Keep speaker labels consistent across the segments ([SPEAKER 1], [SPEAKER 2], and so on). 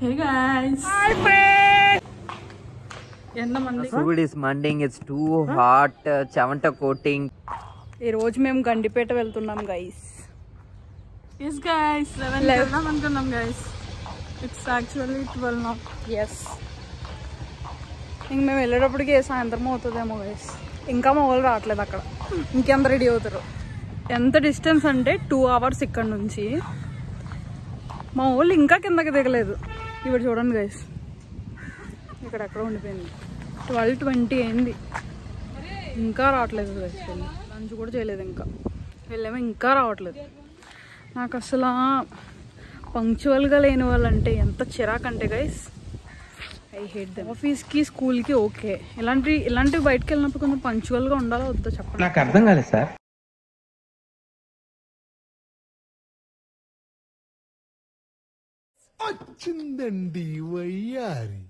[SPEAKER 1] Hey guys. Hi friends.
[SPEAKER 2] Food is manding. It's too hot. Chavanta coating.
[SPEAKER 3] ఈ రోజు మేము గండిపేట వెళ్తున్నాం గైస్.
[SPEAKER 1] Yes guys. 11 వెళ్దాం అనుకున్నాం guys. It's actually 12 now.
[SPEAKER 3] Yes. ఇంక మేము వెళ్ళేటప్పటికి సాయంత్రం అవుతుందేమో గైస్. ఇంకా మా వాళ్ళు రావట్లేదు అక్కడ. ఇంకెంత రెడీ అవుతారు. ఎంత డిస్టెన్స్ అంటే 2 hours ఇక్కడ నుంచి. మా వాళ్ళు ఇంకా కిందకి దిగలేదు. ఇప్పుడు చూడండి గైస్, ఇక్కడ ఎక్కడ ఉండిపోయింది. 12:20 అయింది, ఇంకా రావట్లేదు గైస్. లంచ్ కూడా చేయలేదు, ఇంకా వెళ్ళేమో ఇంకా రావట్లేదు. నాకు అసలు పంక్చువల్గా లేని వాళ్ళంటే ఎంత చిరాకంటే గైస్, ఐ హేట్ దెమ్. ఆఫీస్కి స్కూల్కి ఓకే, ఇలాంటివి బయటకు వెళ్ళినప్పుడు కొంచెం పంక్చువల్గా ఉండాలో వద్దా చెప్పండి.
[SPEAKER 2] నాకు అర్థం కాలేదు సార్.
[SPEAKER 4] వచ్చిందండి వయ్యారి.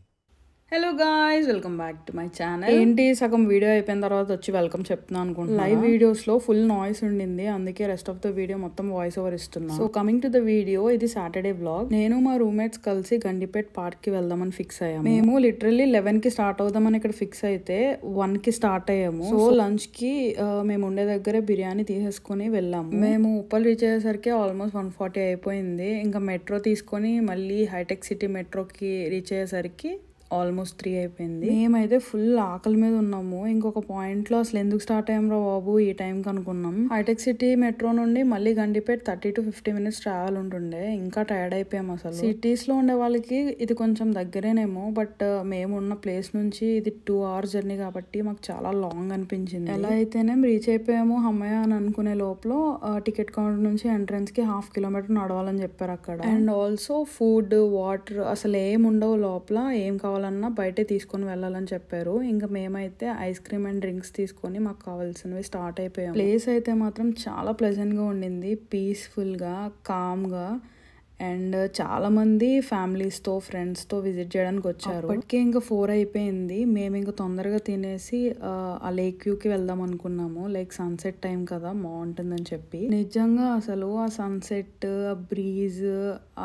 [SPEAKER 3] Hello guys, welcome back to my channel. ఏంటి సగం వీడియో అయిపోయిన తర్వాత వచ్చి వెల్కమ్ చెప్తున్నాను అనుకుంటున్నాను. లైవ్ వీడియోస్ లో ఫుల్ నాయిస్ ఉండింది, అందుకే రెస్ట్ ఆఫ్ ద వీడియో మొత్తం వాయిస్ ఓవర్ ఇస్తున్నాను. So coming to the video, ఇది సాటర్డే వ్లాగ్. నేను మా రూమ్మేట్స్ కలిసి గండిపేట్ పార్క్ కి వెళ్దామని ఫిక్స్ అయ్యాము. మేము లిటరల్లీ 11 కి స్టార్ట్ అవుదామని ఇక్కడ ఫిక్స్ అయితే 1 కి స్టార్ట్ అయ్యాము. సో లంచ్ కి మేము ఉండే దగ్గరే బిర్యానీ తీసేసుకుని వెళ్ళాము. మేము ఉప్పల్ రీచ్ అయ్యేసరికి ఆల్మోస్ట్ 1:40 అయిపోయింది. ఇంకా మెట్రో తీసుకొని మళ్ళీ హైటెక్ సిటీ మెట్రోకి రీచ్ అయ్యేసరికి ఆల్మోస్ట్ 3 అయిపోయింది. మేమైతే ఫుల్ ఆకలి మీద ఉన్నాము. ఇంకొక పాయింట్ లో అసలు ఎందుకు స్టార్ట్ అయ్యాం రా బాబు ఈ టైంకి అనుకున్నాం. హైటెక్ సిటీ మెట్రో నుండి మళ్ళీ గండిపేట్ 30 to 50 minutes ట్రావెల్ ఉంటుండే. ఇంకా టైర్డ్ అయిపోయాం. అసలు సిటీస్ లో ఉండే వాళ్ళకి ఇది కొంచెం దగ్గరేనేమో, బట్ మేము ఉన్న ప్లేస్ నుంచి ఇది 2 hours జర్నీ కాబట్టి మాకు చాలా లాంగ్ అనిపించింది. ఎలా అయితేనే రీచ్ అయిపోయాము అమ్మయ్య అని అనుకునే లోపల టికెట్ కౌంటర్ నుంచి ఎంట్రన్స్ కి 1/2 kilometer నడవాలని చెప్పారు అక్కడ. అండ్ ఆల్సో ఫుడ్, వాటర్ అసలు ఏం ఉండవు లోపల. ఏం కావాలన్నా బయటే తీసుకొని వెళ్ళాలని చెప్పారు. ఇంకా మేమైతే ఐస్ క్రీమ్ అండ్ డ్రింక్స్ తీసుకొని మాకు కావాల్సినవి స్టార్ట్ అయిపోయాం. ప్లేస్ అయితే మాత్రం చాలా ప్లెజెంట్ గా ఉండింది, పీస్ఫుల్ గా, కామ్ గా. అండ్ చాలా మంది ఫ్యామిలీస్తో ఫ్రెండ్స్తో విజిట్ చేయడానికి వచ్చారు. అప్పటికే ఇంకా 4 అయిపోయింది. మేము ఇంకా తొందరగా తినేసి ఆ లేక్ వ్యూకి వెళ్దాం అనుకున్నాము. లైక్ సన్సెట్ టైం కదా, బాగుంటుందని చెప్పి. నిజంగా అసలు ఆ సన్సెట్, ఆ బ్రీజ్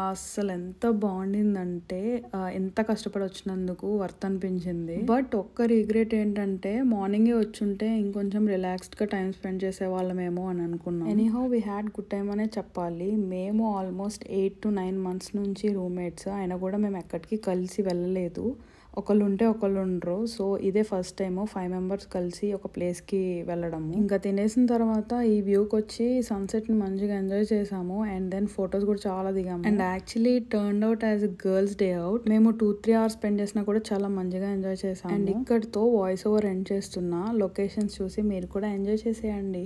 [SPEAKER 3] అసలు ఎంత బాగుండిందంటే ఎంత కష్టపడి వచ్చినందుకు వర్త్ అనిపించింది. బట్ ఒక్క రిగ్రెట్ ఏంటంటే మార్నింగే వచ్చుంటే ఇంకొంచెం రిలాక్స్డ్ గా టైం స్పెండ్ చేసే వాళ్ళమేమో అని అనుకున్నాం. Anyhow we had good time అనే చెప్పాలి. మేము ఆల్మోస్ట్ 8 to 9 months నుంచి రూమ్మేట్స్ అయినా కూడా మేము ఎక్కడికి కలిసి వెళ్ళలేదు. ఒకళ్ళు ఉంటే ఒకళ్ళు ఉండరు. సో ఇదే ఫస్ట్ టైం 5 members కలిసి ఒక ప్లేస్కి వెళ్ళడము. ఇంకా తినేసిన తర్వాత ఈ వ్యూకి వచ్చి సన్సెట్ని మంచిగా ఎంజాయ్ చేసాము. అండ్ దెన్ ఫొటోస్ కూడా చాలా దిగాము. And actually turned out as girls day out. మేము 2-3 hours స్పెండ్ చేసినా కూడా చాలా మంచిగా ఎంజాయ్ చేసాము. అండ్ ఇక్కడితో వాయిస్ ఓవర్ ఎండ్ చేస్తున్నా. లొకేషన్స్ చూసి మీరు కూడా ఎంజాయ్ చేసేయండి.